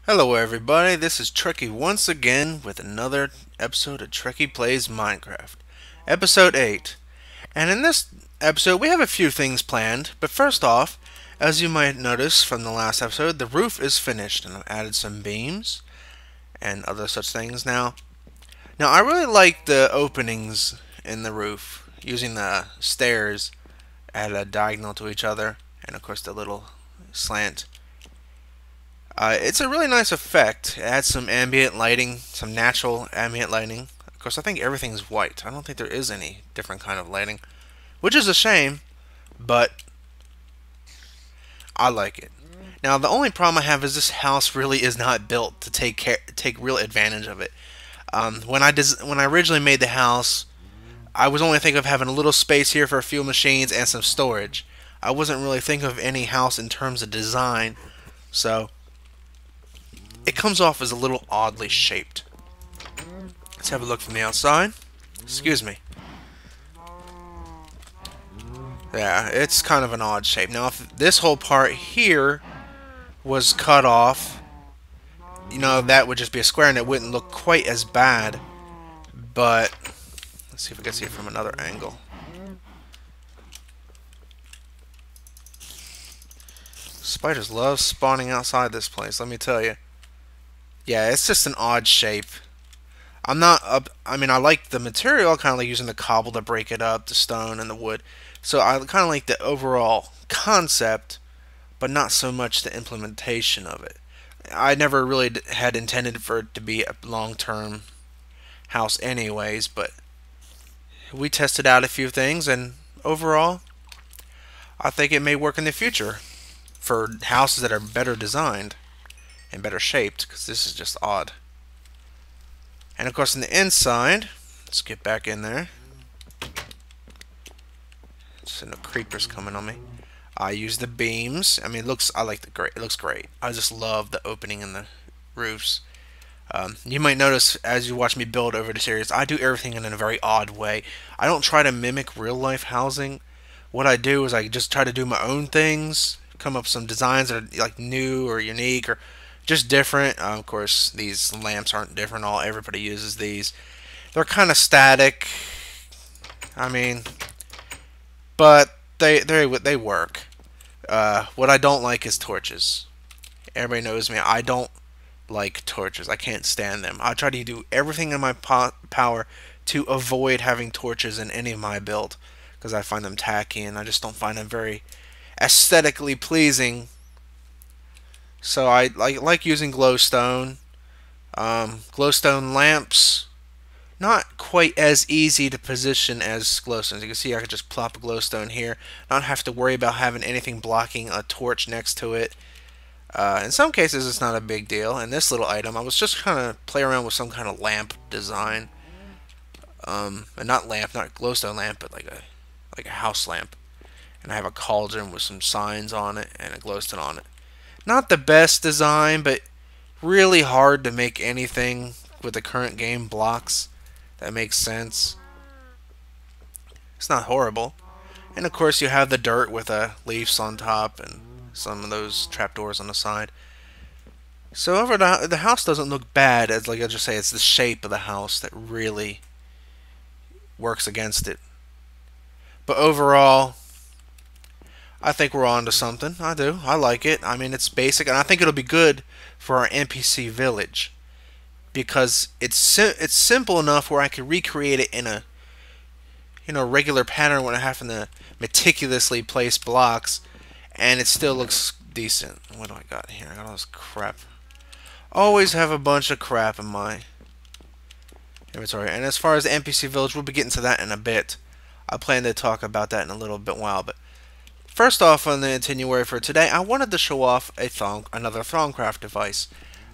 Hello everybody, this is Trekkie once again with another episode of Trekkie Plays Minecraft. Episode 8. And in this episode we have a few things planned, but first off, as you might notice from the last episode, the roof is finished and I've added some beams and other such things Now I really like the openings in the roof, using the stairs at a diagonal to each other, and of course the little slant. It's a really nice effect. It adds some ambient lighting, some natural ambient lighting. Of course, I think everything's white. I don't think there is any different kind of lighting, which is a shame, but I like it. Now, the only problem I have is this house really is not built to take real advantage of it. When I originally made the house, I was only thinking of having a little space here for a few machines and some storage. I wasn't really thinking of any house in terms of design, so it comes off as a little oddly shaped. Let's have a look from the outside. Excuse me. Yeah, it's kind of an odd shape. Now, if this whole part here was cut off, that would just be a square and it wouldn't look quite as bad. But let's see if we can see it from another angle. Spiders love spawning outside this place, let me tell you. Yeah, it's just an odd shape. I'm not up. I mean, I like the material. I kind of like using the cobble to break it up, the stone and the wood. So I kind of like the overall concept, but not so much the implementation of it. I never really had intended for it to be a long-term house, anyways. But we tested out a few things, and overall, I think it may work in the future for houses that are better designed and better shaped. Because this is just odd. And of course, on the inside, let's get back in there. Just no creepers coming on me. I use the beams. I mean, I like the great. It looks great. I just love the opening in the roofs. You might notice as you watch me build over the series, I do everything in a very odd way. I don't try to mimic real life housing. What I do is I just try to do my own things, come up with some designs that are like new or unique or just different. Of course, these lamps aren't different. Everybody uses these. They're kind of static. I mean, but they work. What I don't like is torches. Everybody knows me. I don't like torches. I can't stand them. I try to do everything in my power to avoid having torches in any of my build because I find them tacky and I just don't find them very aesthetically pleasing. So I like using glowstone. Glowstone lamps, not quite as easy to position as glowstone. As you can see, I could just plop a glowstone here, not have to worry about having anything blocking a torch next to it. In some cases, it's not a big deal. And this little item, I was just kind of play around with some kind of lamp design, and not glowstone lamp, but like a house lamp. And I have a cauldron with some signs on it and a glowstone on it. Not the best design, but really hard to make anything with the current game blocks that makes sense. It's not horrible. And of course you have the dirt with leaves on top and some of those trapdoors on the side. So overall, the house doesn't look bad. As like I just say, it's the shape of the house that really works against it. But overall, I think we're on to something. I do. I like it. I mean, it's basic, and I think it'll be good for our NPC village because it's simple enough where I can recreate it in a regular pattern when I have to meticulously place blocks, and it still looks decent. What do I got here? I got all this crap. Always have a bunch of crap in my inventory. And as far as the NPC village, we'll be getting to that in a bit. I plan to talk about that in a little bit while, but first off, on the itinerary for today, I wanted to show off another Thaumcraft device.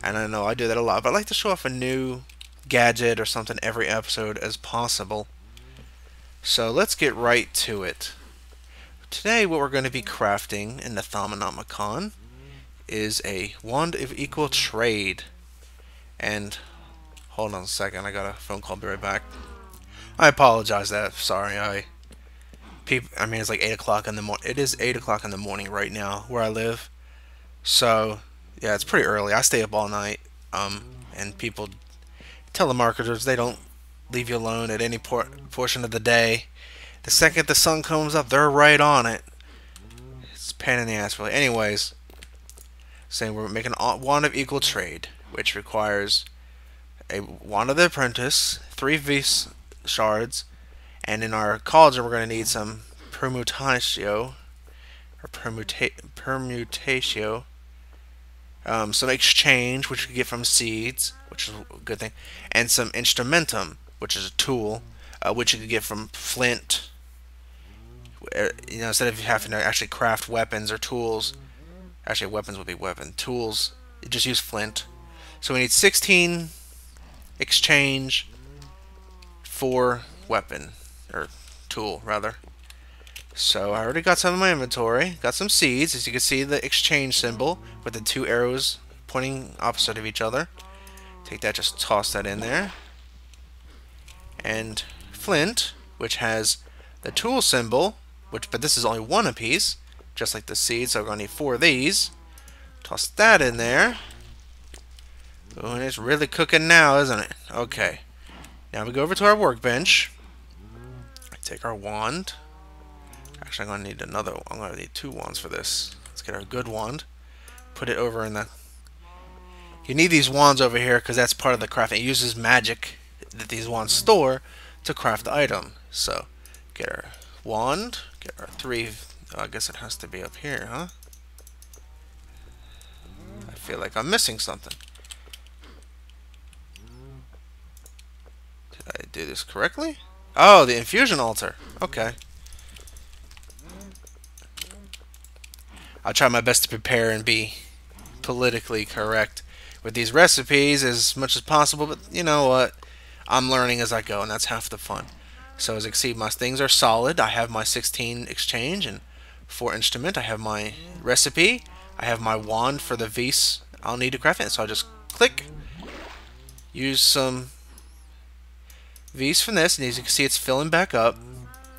And I know I do that a lot, but I like to show off a new gadget or something every episode as possible. So let's get right to it. Today, what we're going to be crafting in the Thaumanomicon is a wand of equal trade. And hold on a second, I got a phone call. Be right back. I apologize. Sorry, I mean, it's like 8 o'clock in the morning. It is 8 o'clock in the morning right now where I live. So Yeah, it's pretty early. I stay up all night. And people, telemarketers, they don't leave you alone at any portion of the day. The second the sun comes up, they're right on it. It's a pain in the ass, really. Anyways, saying we're making a wand of equal trade, which requires a wand of the apprentice, 3 vis shards, and in our cauldron we're going to need some permutatio, or permutatio, some exchange, which we get from seeds, which is a good thing, and some instrumentum, which is a tool, which you can get from flint. You know, instead of having to actually craft weapons or tools, actually weapons would be weapon tools. You just use flint. So we need 16 exchange for weapon or tool rather. So I already got some in my inventory. Got some seeds, as you can see the exchange symbol with the 2 arrows pointing opposite of each other. Take that, just toss that in there. And flint, which has the tool symbol, but this is only 1 apiece, just like the seeds, so we're going to need 4 of these. Toss that in there. Oh, and it's really cooking now, isn't it? Okay. Now we go over to our workbench. Take our wand. Actually, I'm going to need another one. I'm going to need 2 wands for this. Let's get our good wand. Put it over in the... You need these wands over here because that's part of the craft. It uses magic that these wands store to craft the item. So, get our wand. Get our 3... Oh, I guess it has to be up here, huh? I feel like I'm missing something. Did I do this correctly? Oh, the infusion altar. Okay. I'll try my best to prepare and be politically correct with these recipes as much as possible, but you know what? I'm learning as I go, and that's half the fun. So as you can see, my things are solid. I have my 16 exchange and 4 instrument. I have my recipe. I have my wand for the vis I'll need to craft it. So I'll just click, use some vis from this, and as you can see, it's filling back up.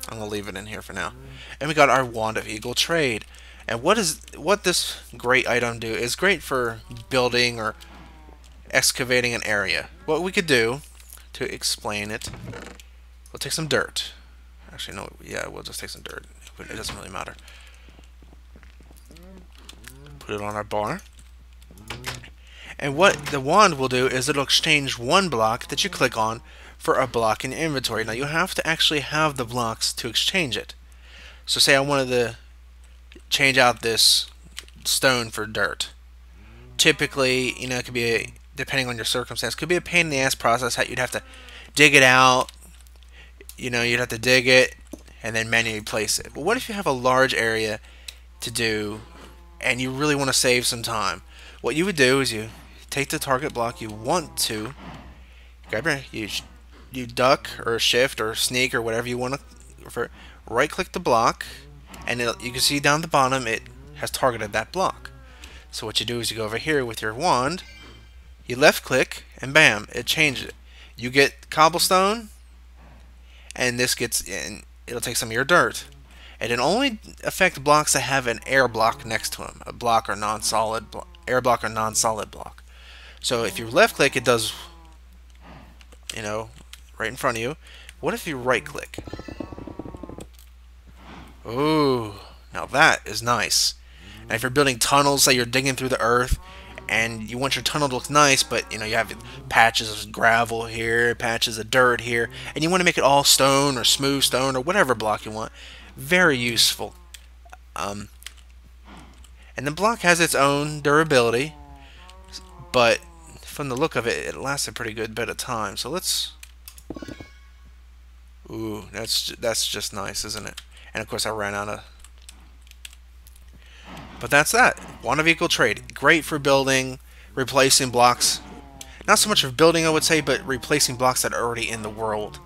I'm going to leave it in here for now. And we got our wand of equal trade. And what this great item do is great for building or excavating an area. What we could do to explain it, we'll take some dirt. Actually, no, yeah, we'll just take some dirt. It doesn't really matter. Put it on our bar. And what the wand will do is it'll exchange 1 block that you click on for a block in your inventory. Now you have to actually have the blocks to exchange it. So say I wanted to change out this stone for dirt. Typically, you know, it could be depending on your circumstance, could be a pain in the ass process. You'd have to dig it out. You know, you'd have to dig it and then manually place it. But what if you have a large area to do and you really want to save some time? What you would do is you take the target block you want to, grab you duck or shift or sneak or whatever you want to, right click the block, and you can see down the bottom it has targeted that block. So what you do is you go over here with your wand, you left click, and bam, it changed it. You get cobblestone, and it'll take some of your dirt. And it only affects blocks that have an air block next to them, a block or non-solid air block or non-solid block. So if you left click, it does, you know, right in front of you. What if you right click? Ooh, now that is nice. Now if you're building tunnels, say you're digging through the earth, and you want your tunnel to look nice, but you know you have patches of gravel here, patches of dirt here, and you want to make it all stone or smooth stone or whatever block you want. Very useful. And the block has its own durability, but from the look of it, it lasts a pretty good bit of time. So let's. Ooh, that's just nice, isn't it? And of course, I ran out of. But that's that. Wand of equal trade. Great for building, replacing blocks. Not so much for building, I would say, but replacing blocks that are already in the world.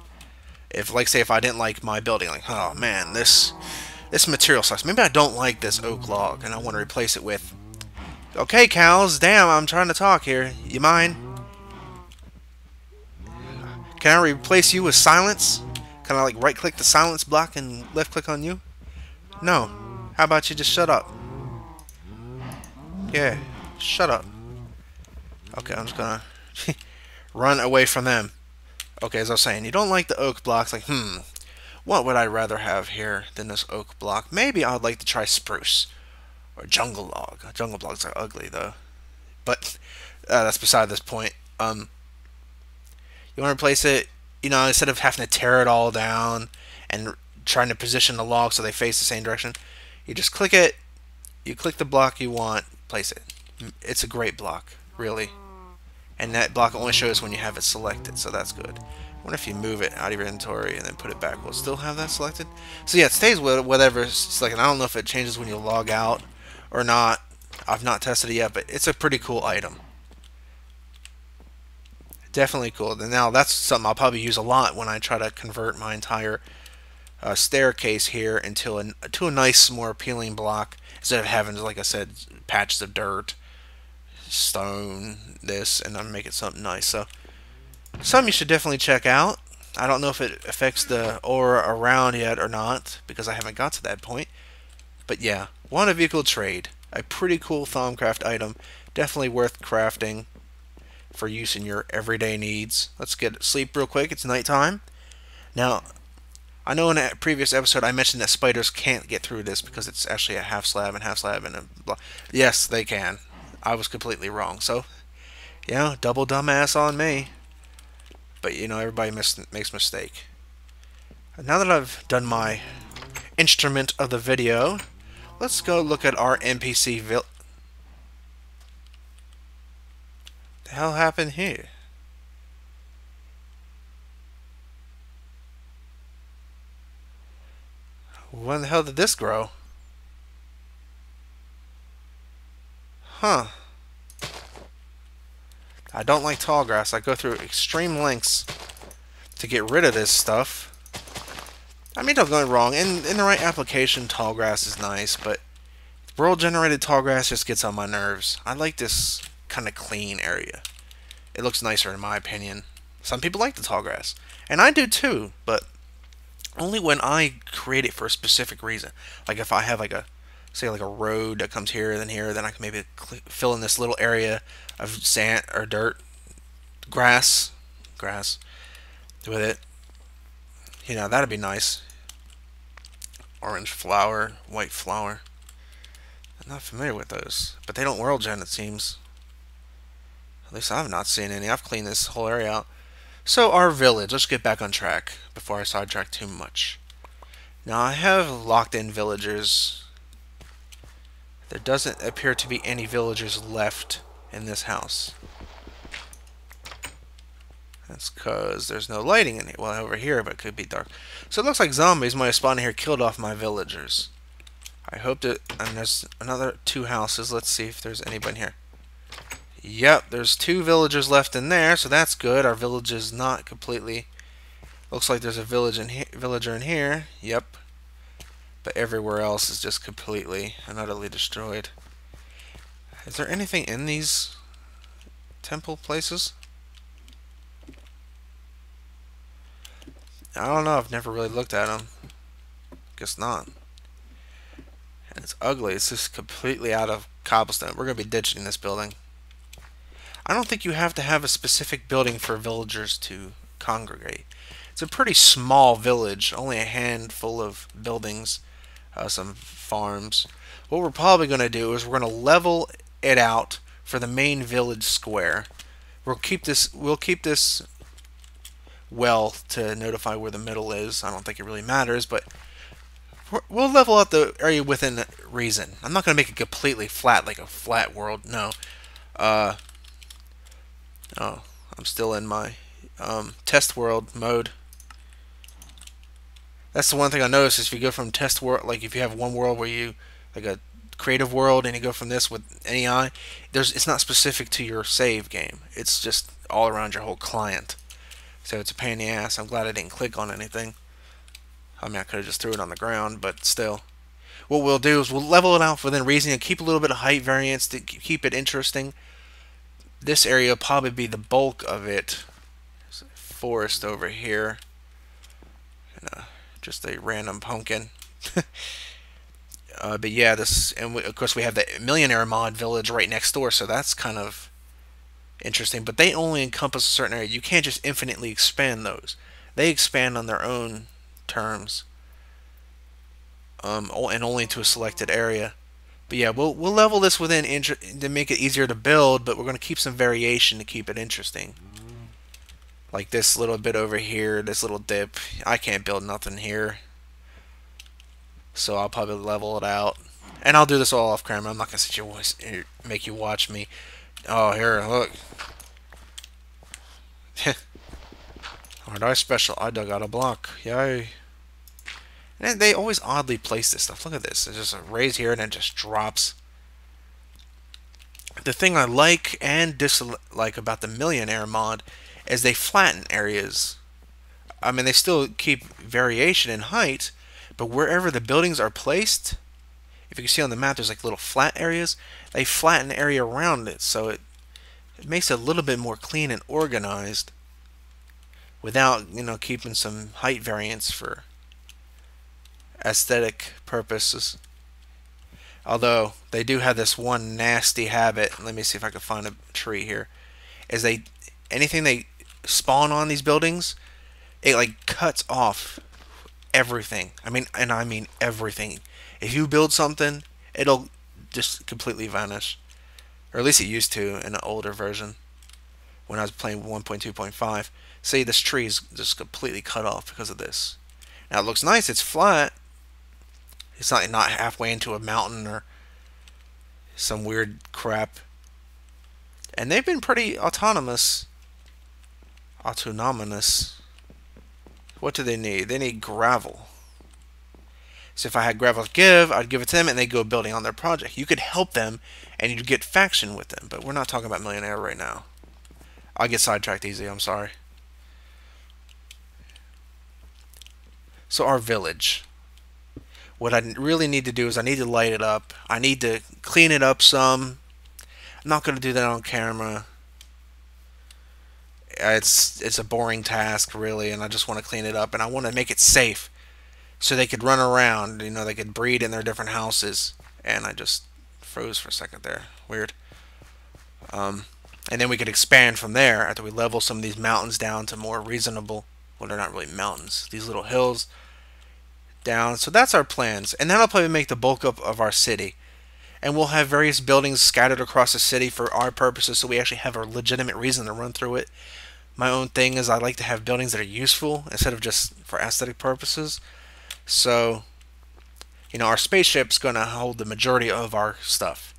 If, like, say, if I didn't like my building, like, oh man, this material sucks. Maybe I don't like this oak log, and I want to replace it with. Okay, cows. Damn, I'm trying to talk here. You mind? Can I replace you with silence? Can I like right-click the silence block and left-click on you? No. How about you just shut up? Yeah, Shut up. Okay, I'm just gonna run away from them. Okay, as I was saying, you don't like the oak blocks. Like, what would I rather have here than this oak block? Maybe I'd like to try spruce or jungle log. Jungle logs are ugly though, but that's beside this point. You want to replace it, instead of having to tear it all down and trying to position the log so they face the same direction, you just click it. You click the block you want, place it. It's a great block, really. And that block only shows when you have it selected, so that's good. I wonder if you move it out of your inventory and then put it back, will it still have that selected? So yeah, it stays with whatever selected. I don't know if it changes when you log out or not. I've not tested it yet, but it's a pretty cool item. Definitely cool. And now that's something I'll probably use a lot when I try to convert my entire staircase here into a nice, more appealing block instead of having, like I said, patches of dirt, stone, this, and then make it something nice. So something you should definitely check out. I don't know if it affects the aura around yet or not because I haven't got to that point. But yeah, want a vehicle trade. A pretty cool Thaumcraft item. Definitely worth crafting for use in your everyday needs. Let's get sleep real quick. It's nighttime. Now, I know in a previous episode I mentioned that spiders can't get through this because it's actually a half slab and a block. Yes, they can. I was completely wrong. So, double dumbass on me. But, everybody makes mistake. Now that I've done my instrument of the video, let's go look at our NPC village. The hell happened here? When the hell did this grow? Huh. I don't like tall grass. I go through extreme lengths to get rid of this stuff. I mean, don't get me wrong. In the right application, tall grass is nice, but world-generated tall grass just gets on my nerves. I like this kind of clean area. It looks nicer in my opinion. Some people like the tall grass, and I do too, but only when I create it for a specific reason. Like if I have like a road that comes here, then I can maybe fill in this little area of sand or dirt, grass with it. That'd be nice. Orange flower, white flower. I'm not familiar with those, but they don't world gen, it seems. At least I've not seen any. I've cleaned this whole area out. So our village, let's get back on track before I sidetrack too much. Now I have locked in villagers. There doesn't appear to be any villagers left in this house. That's because there's no lighting in it. Well, over here, but it could be dark. So it looks like zombies might have spawned in here, killed off my villagers. I hope that, and there's another 2 houses. Let's see if there's anybody in here. Yep, there's 2 villagers left in there, so that's good. Our village is not completely. Looks like there's a villager in here. Yep, but everywhere else is just completely and utterly destroyed. Is there anything in these temple places? I don't know. I've never really looked at them. Guess not. And it's ugly. It's just completely out of cobblestone. We're going to be ditching this building. I don't think you have to have a specific building for villagers to congregate. It's a pretty small village. Only a handful of buildings. Some farms. What we're probably going to do is we're going to level it out for the main village square. We'll keep this well to notify where the middle is. I don't think it really matters, but we'll level out the area within reason. I'm not going to make it completely flat, like a flat world. No. Oh, I'm still in my test world mode. That's the one thing I noticed is if you go from test world, like if you have one world where you, like a creative world, and you go from this with NEI, it's not specific to your save game. It's just all around your whole client. So it's a pain in the ass. I'm glad I didn't click on anything. I mean, I could have just threw it on the ground, but still. What we'll do is we'll level it out within reason and keep a little bit of height variance to keep it interesting. This area will probably be the bulk of it. There's a forest over here. And just a random pumpkin. But yeah, this, and of course we have the Millionaire Mod village right next door, so that's kind of interesting. But they only encompass a certain area. You can't just infinitely expand those. They expand on their own terms, and only to a selected area. But yeah, we'll level this within to make it easier to build, but we're going to keep some variation to keep it interesting. Like this little bit over here, this little dip. I can't build nothing here, so I'll probably level it out. And I'll do this all off camera. I'm not going to sit you make you watch me. Oh, here, look. Aren't I special? I dug out a block. Yay. And they always oddly place this stuff. Look at this. It's just a raise here and it just drops. The thing I like and dislike about the Millionaire mod is they flatten areas. I mean, they still keep variation in height, but wherever the buildings are placed, if you can see on the map, there's like little flat areas. They flatten the area around it, so it makes it a little bit more clean and organized without, keeping some height variance for aesthetic purposes. Although they do have this one nasty habit. Let me see if I can find a tree here. Is anything they spawn on these buildings, it like cuts off everything. I mean everything. If you build something, it'll just completely vanish. Or at least it used to in an older version when I was playing 1.2.5. See, this tree is just completely cut off because of this. Now it looks nice, it's flat. It's not halfway into a mountain or some weird crap. And they've been pretty autonomous. Autonomous. What do they need? They need gravel. So if I had gravel to give, I'd give it to them and they'd go building on their project. You could help them and you'd get faction with them. But we're not talking about Millionaire right now. I'll get sidetracked easy, I'm sorry. So our village. What I really need to do is I need to light it up. I need to clean it up some. I'm not going to do that on camera. It's a boring task, really, and I just want to clean it up. And I want to make it safe so they could run around. They could breed in their different houses. And I just froze for a second there. Weird. And then we could expand from there after we level some of these mountains down to more reasonable. Well, they're not really mountains. These little hills down. So that's our plans. And then I'll probably make the bulk up of our city. And we'll have various buildings scattered across the city for our purposes, so we actually have a legitimate reason to run through it. My own thing is I like to have buildings that are useful instead of just for aesthetic purposes. So, our spaceship's going to hold the majority of our stuff.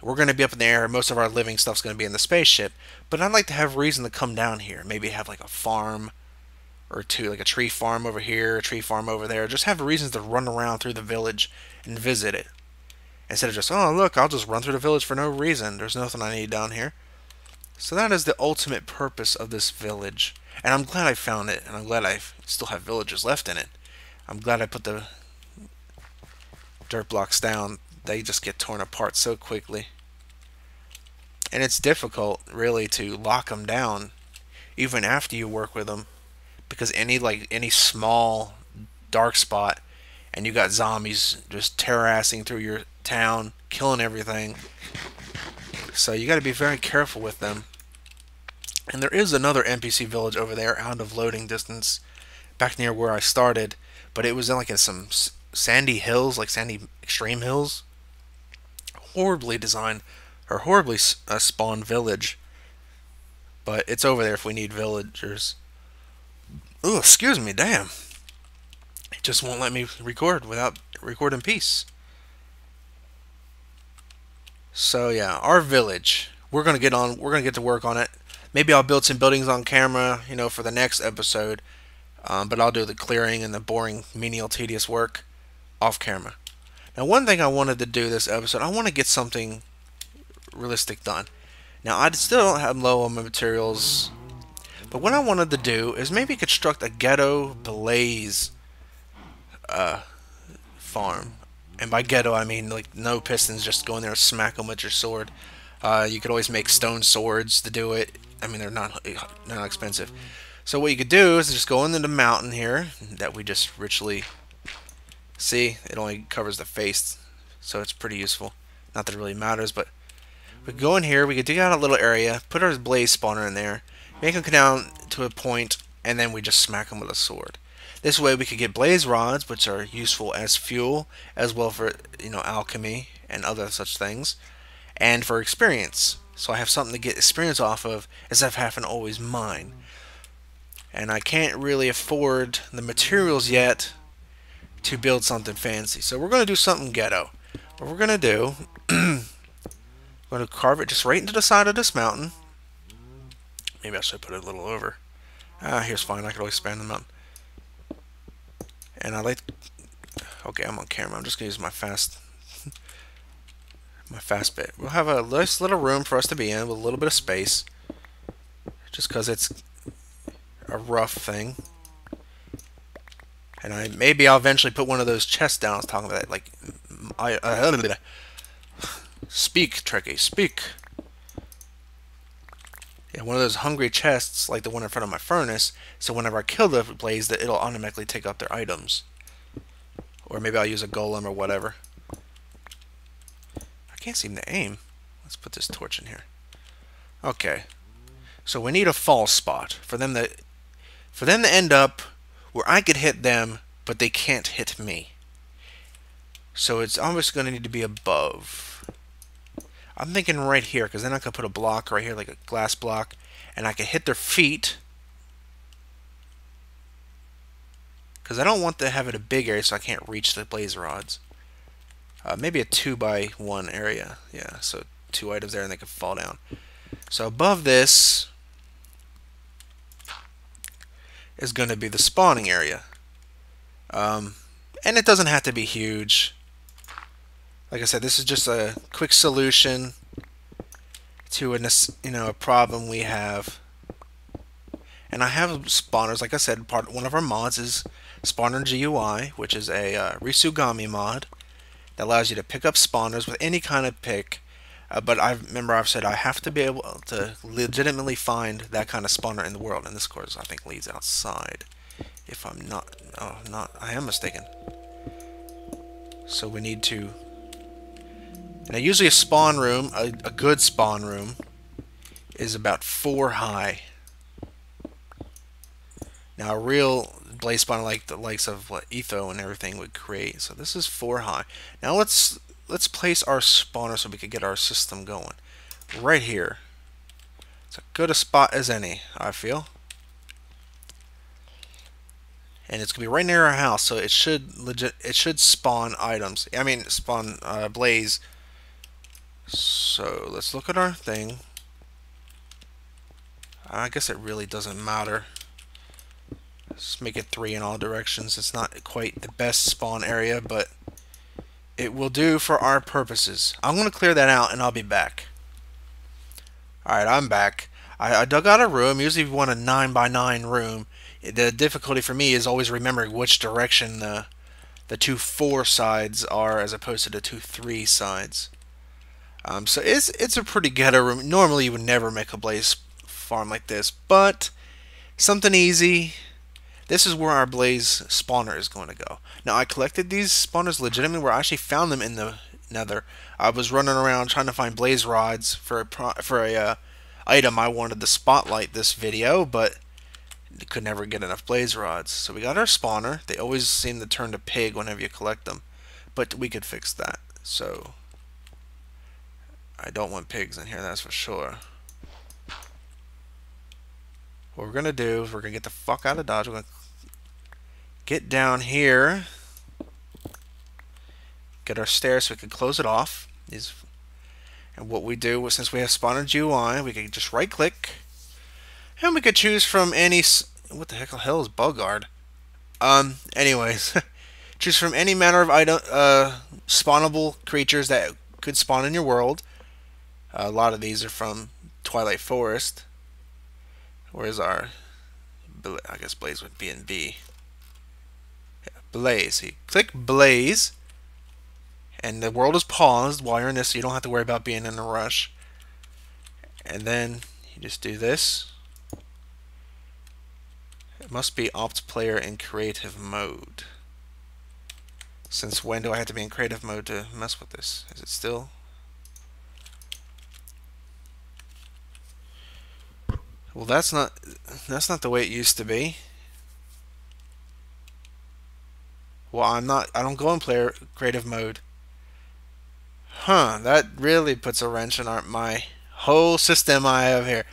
We're going to be up in the air. Most of our living stuff's going to be in the spaceship. But I'd like to have reason to come down here. Maybe have like a farm or two, like a tree farm over here, a tree farm over there. Just have reasons to run around through the village and visit it. Instead of just, oh, look, I'll just run through the village for no reason. There's nothing I need down here. So that is the ultimate purpose of this village. And I'm glad I found it, and I'm glad I still have villagers left in it. I'm glad I put the dirt blocks down. They just get torn apart so quickly. And it's difficult, really, to lock them down, even after you work with them. Because any small dark spot, and you got zombies just terrorizing through your town, killing everything. So you got to be very careful with them. And there is another NPC village over there, out of loading distance, back near where I started. But it was in some sandy hills, like sandy extreme hills. Horribly designed, or horribly spawned village. But it's over there if we need villagers. Ooh, excuse me, damn. It just won't let me record without record in peace. So yeah, our village. We're gonna get to work on it. Maybe I'll build some buildings on camera, for the next episode. But I'll do the clearing and the boring, menial, tedious work off camera. Now, one thing I wanted to do this episode, I want to get something realistic done. Now, I still don't have low on my materials. But what I wanted to do is maybe construct a ghetto blaze farm. And by ghetto, I mean like no pistons, just go in there and smack them with your sword. You could always make stone swords to do it. I mean, they're not expensive. So what you could do is just go into the mountain here that we just richly See, it only covers the face, so it's pretty useful. Not that it really matters, but we go in here, we could dig out a little area, put our blaze spawner in there, make him come down to a point, and then we just smack him with a sword. This way we could get blaze rods, which are useful as fuel, as well for, alchemy and other such things, and for experience. So I have something to get experience off of instead of having to always mine. And I can't really afford the materials yet to build something fancy. So we're going to do something ghetto. What we're going to do, I'm going to carve it just right into the side of this mountain. Maybe I should put it a little over. Here's fine. I can always expand the mountain. And I like... Okay, I'm on camera. I'm just going to use my fast bit. We'll have a nice little room for us to be in with a little bit of space. Just because it's a rough thing. And maybe I'll eventually put one of those chests down. I was talking about that, like... Speak, Trekkie, speak. Yeah, one of those hungry chests, like the one in front of my furnace, so whenever I kill the blaze, that it'll automatically take out their items. Or maybe I'll use a golem or whatever. I can't seem to aim. Let's put this torch in here. Okay. So we need a fall spot for them to end up where I could hit them, but they can't hit me. So it's almost going to need to be above. I'm thinking right here, because then I could put a block right here, like a glass block, and I could hit their feet. Because I don't want to have it a big area so I can't reach the blaze rods. Maybe a 2x1 area. Yeah, so 2 items there and they can fall down. So above this is going to be the spawning area. And it doesn't have to be huge. Like I said, this is just a quick solution to a problem we have. And I have spawners. Like I said, one of our mods is Spawner GUI, which is a Risugami mod that allows you to pick up spawners with any kind of pick. But I've said I have to be able to legitimately find that kind of spawner in the world. And this course I think leads outside. If I'm not, I am mistaken. So we need to. Now usually a spawn room, a good spawn room, is about 4 high. Now a real blaze spawner like the likes of what Etho and everything would create. So this is 4 high. Now let's place our spawner so we can get our system going. Right here. It's as good a spot as any, I feel. And it's gonna be right near our house, so it should spawn items. I mean spawn blaze. So let's look at our thing. I guess it really doesn't matter. Let's make it 3 in all directions. It's not quite the best spawn area, but it will do for our purposes. I'm going to clear that out and I'll be back. Alright, I'm back. I dug out a room. Usually we want a 9x9 room. The difficulty for me is always remembering which direction the 2 4 sides are as opposed to the 2 3 sides. So it's a pretty ghetto room. Normally you would never make a blaze farm like this, but something easy. This is where our blaze spawner is going to go. Now I collected these spawners legitimately where I actually found them in the nether. I was running around trying to find blaze rods for a item I wanted to spotlight this video, but could never get enough blaze rods. So we got our spawner. They always seem to turn to pig whenever you collect them, but we could fix that. So I don't want pigs in here, that's for sure. What we're going to do is we're going to get the fuck out of Dodge. We're going to get down here. Get our stairs so we can close it off. And what we do, since we have spawner GUI, we can just right click. And we could choose from any... What the hell is Bugard? Anyways. Choose from any manner of item, spawnable creatures that could spawn in your world. A lot of these are from Twilight Forest. Where's our... I guess Blaze would be in B. Yeah, Blaze. You click Blaze. And the world is paused while you're in this, so you don't have to worry about being in a rush. And then you just do this. It must be Opt player in creative mode. Since when do I have to be in creative mode to mess with this? Is it still? Well, that's not the way it used to be. Well, I don't go in player creative mode. Huh, that really puts a wrench in my whole system I have here.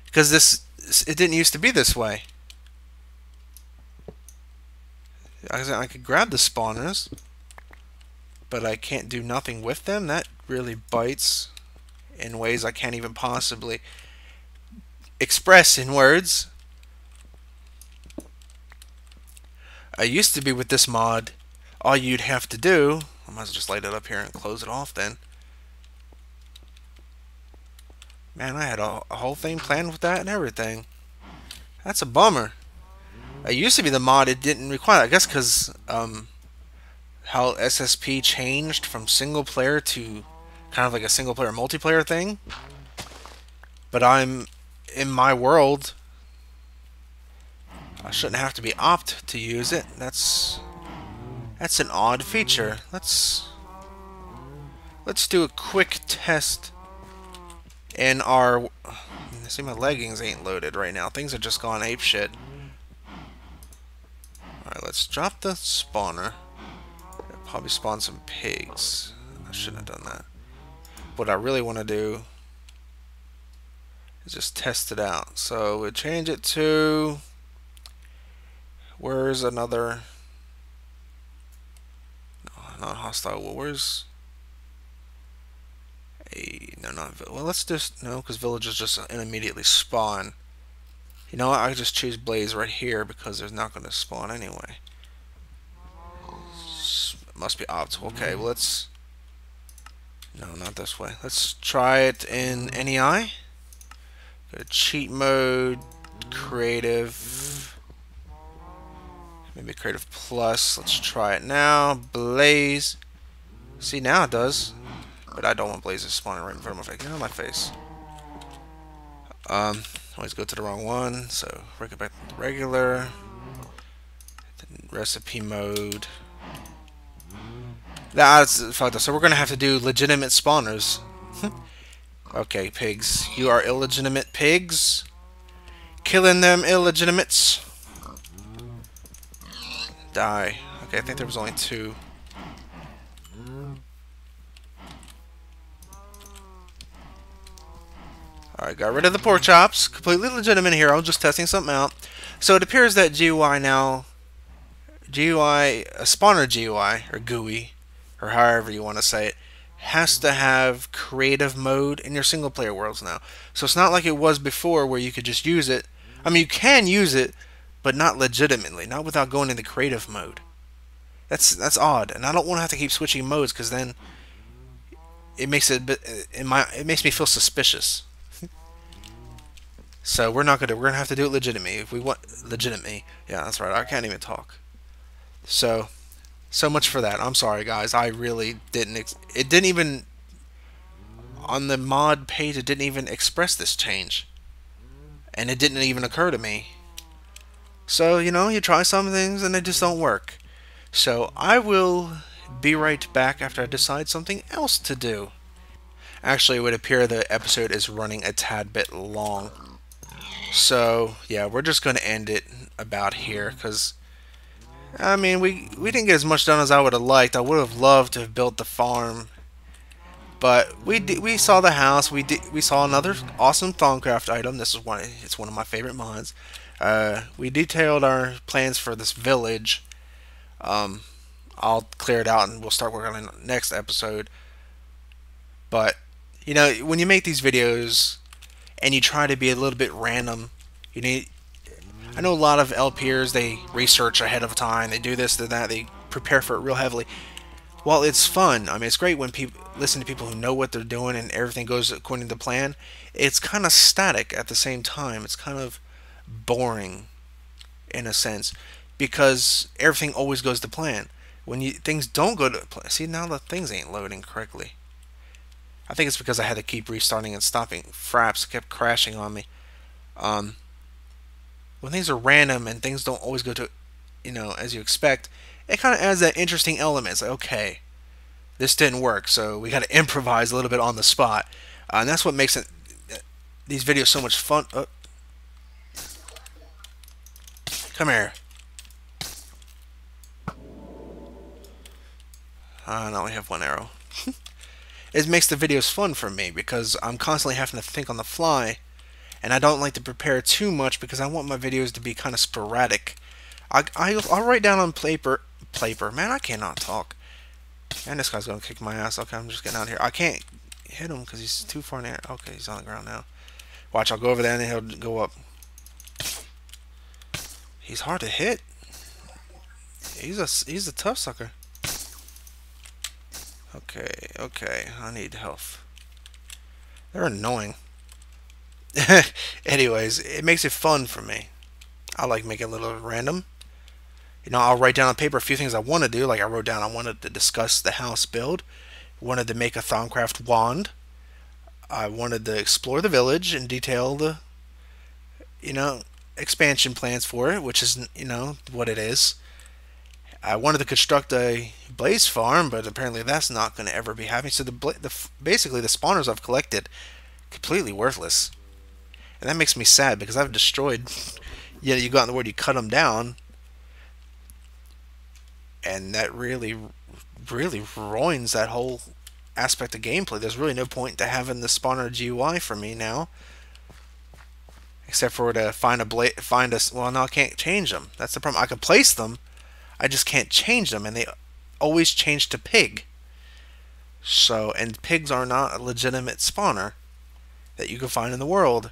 Because it didn't used to be this way. I could grab the spawners, but I can't do nothing with them. That really bites in ways I can't even possibly express in words. I used to be with this mod, all you'd have to do, I might as well just light it up here and close it off then. Man, I had a whole thing planned with that and everything. That's a bummer. It used to be the mod it didn't require, I guess because how SSP changed from single player to kind of like a single player multiplayer thing. But I'm in my world, I shouldn't have to be opt to use it. That's an odd feature. Let's do a quick test in our. See, my leggings ain't loaded right now. Things are just gone apeshit. Alright, let's drop the spawner. I'll probably spawn some pigs. I shouldn't have done that. What I really want to do is just test it out. So we change it to. Where's another? No, not hostile. Well, where's a? No, not. Well, let's just no, because villages just immediately spawn. You know what? I just choose Blaze right here because there's not going to spawn anyway. Must be opt. Okay, well let's. No, not this way. Let's try it in NEI. Go to cheat mode, creative. Maybe creative plus. Let's try it now. Blaze. See, now it does. But I don't want blazes spawning right in front of my face. Get out of my face. Always go to the wrong one. So break it back to regular. Recipe mode. That's fucked up. So we're gonna have to do legitimate spawners. Okay, pigs. You are illegitimate pigs. Killing them illegitimates. Die. Okay, I think there was only 2. Alright, got rid of the pork chops. Completely legitimate here. I was just testing something out. So it appears that GUI now, a spawner GUI, or GUI, or however you want to say it, has to have creative mode in your single player worlds now. So it's not like it was before where you could just use it. I mean, you can use it, but not legitimately, not without going into creative mode. That's odd, and I don't want to have to keep switching modes because then it makes it makes me feel suspicious. So we're gonna have to do it legitimately if we want legitimately. Yeah, that's right. I can't even talk. So much for that. I'm sorry, guys. I really didn't. It didn't even on the mod page. It didn't even express this change, and it didn't even occur to me. So you know, you try some things and they just don't work. So I will be right back after I decide something else to do. Actually, it would appear the episode is running a tad bit long. So, yeah, we're just going to end it about here, because, I mean, we didn't get as much done as I would have liked. I would have loved to have built the farm, but we saw the house. We saw another awesome Thaumcraft item. This is it's one of my favorite mods. We detailed our plans for this village. I'll clear it out and we'll start working on the next episode. But, you know, when you make these videos and you try to be a little bit random, I know a lot of LPers, they research ahead of time, they do this, do that, they prepare for it real heavily. Well, it's fun. I mean, it's great when people listen to people who know what they're doing and everything goes according to plan. It's kind of static at the same time. It's kind of boring in a sense because everything always goes to plan. When things don't go to plan, see, now the things ain't loading correctly. I think it's because I had to keep restarting and stopping. Fraps kept crashing on me. When things are random and things don't always go to, you know, as you expect, it kind of adds that interesting element. It's like, okay, this didn't work, so we got to improvise a little bit on the spot. And that's what makes these videos so much fun. Come here. I only have one arrow. It makes the videos fun for me because I'm constantly having to think on the fly, and I don't like to prepare too much because I want my videos to be kind of sporadic. I'll write down on paper. Man, I cannot talk. And this guy's gonna kick my ass. Okay, I'm just getting out of here. I can't hit him because he's too far in the air. Okay, he's on the ground now. Watch, I'll go over there and he'll go up. He's hard to hit. He's a tough sucker. Okay, I need health. They're annoying. Anyways, it makes it fun for me. I like making a little random. You know, I'll write down on paper a few things I want to do. Like I wrote down I wanted to discuss the house build. Wanted to make a Thaumcraft wand. I wanted to explore the village and detail the, expansion plans for it, which is, what it is. I wanted to construct a blaze farm, but apparently that's not going to ever be happening. So basically the spawners I've collected, completely worthless. And that makes me sad because I've destroyed, you go out in the world, you cut them down, and that really, really ruins that whole aspect of gameplay. There's really no point to having the spawner GUI for me now, except for to well, no, I can't change them. That's the problem. I can place them, I just can't change them, and they always change to pig. So, and pigs are not a legitimate spawner that you can find in the world.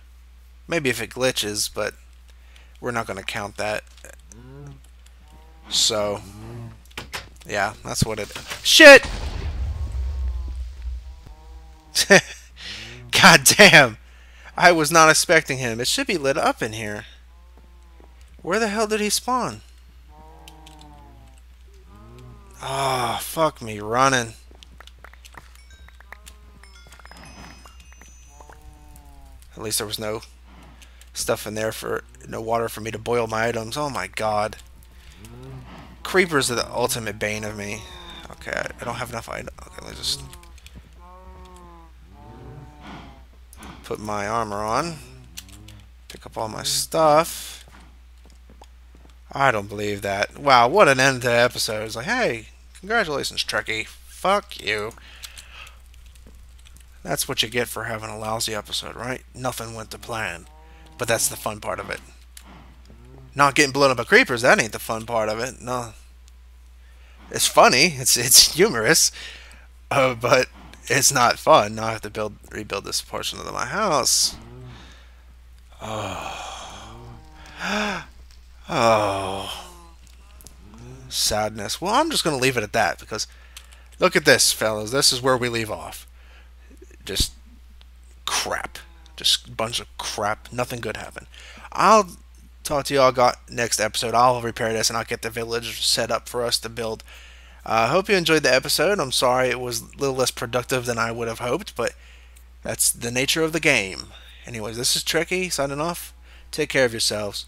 Maybe if it glitches, but we're not going to count that. So, yeah, that's what it is. Shit! God damn! I was not expecting him. It should be lit up in here. Where the hell did he spawn? Oh, fuck me running. At least there was no stuff in there no water for me to boil my items. Oh my god. Creepers are the ultimate bane of me. Okay, I don't have enough items. Okay, let's just put my armor on. Pick up all my stuff. I don't believe that. Wow, what an end to the episode. It's like, hey, congratulations, Trekkie. Fuck you. That's what you get for having a lousy episode, right? Nothing went to plan. But that's the fun part of it. Not getting blown up by creepers, that ain't the fun part of it. No. It's funny. It's humorous. But it's not fun. Now I have to rebuild this portion of my house. Oh. Oh. Sadness. Well, I'm just going to leave it at that because look at this, fellas. This is where we leave off. Just crap. Just a bunch of crap. Nothing good happened. I'll talk to y'all next episode. I'll repair this and I'll get the village set up for us to build. I hope you enjoyed the episode. I'm sorry it was a little less productive than I would have hoped, but that's the nature of the game. Anyways, this is Trekkie signing off. Take care of yourselves.